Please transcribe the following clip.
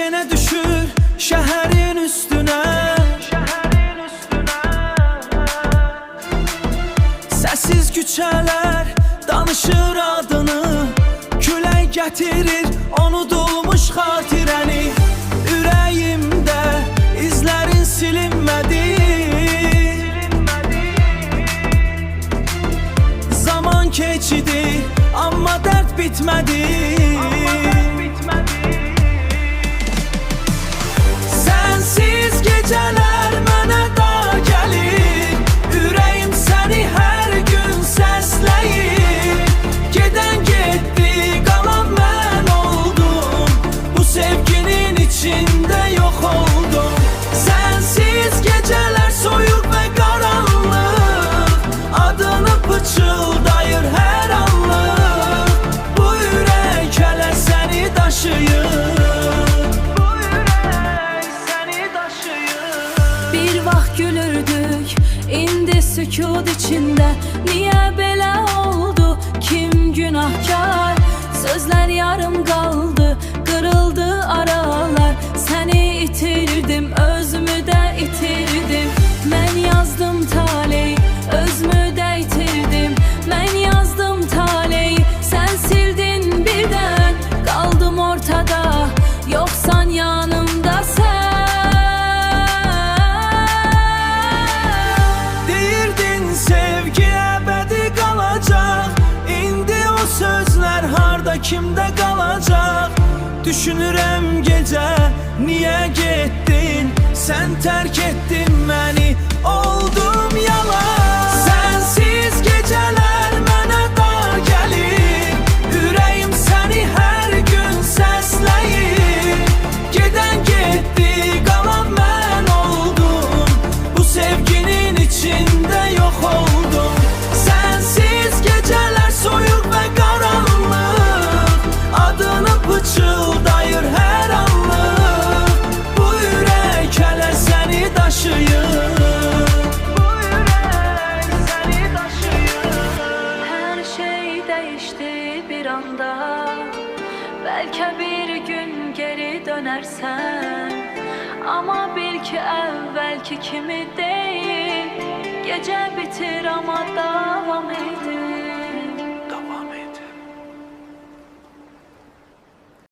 Yine düşür şehrin üstüne, sessiz küçələr danışır adını, külək gətirir unudulmuş xatirəni. Ürəyimdə izlərin silinmədi, zaman keçidi amma dərd bitmədi. Sensiz geceler mənə dar gəlir, ürəyim səni hər gün səsləyir. Gedən getdi, qalan mən oldum, bu sevginin içində yox oldum. Sensiz geceler soyuq və qaranlıq, adını pıçıldayır hər anlıq. Bu ürək hələ səni daşıyır. Gülürdük, indi sükut içinde. Niye belə oldu, kim günahkar? Sözler yarım kaldı, kırıldı aralar. Seni itirdim, özümü de itirdim. Ben yazdım taleyi, özümü de itirdim. Ben yazdım taleyi, sen sildin birden. Kaldım ortada, yoksan yanımda sen. Kimde kalacak? Düşünürəm gece, niye gittin? Sen terk ettin beni, oldum yalan. Sensiz geceler mənə dar gəlir, ürəyim səni hər gün səsləyir. Gedən getdi, qalan mən oldum, bu sevginin içinde yok oldum. Sensiz geceler soyuq və qaranlıq, adını pıçıldayır hər anlıq. Bu ürək hələ səni daşıyır. Bu ürək səni daşıyır. Her şey değişti bir anda, belki bir gün geri dönersen. Ama bil ki evvelki kimi değil, gece bitir ama devam edir.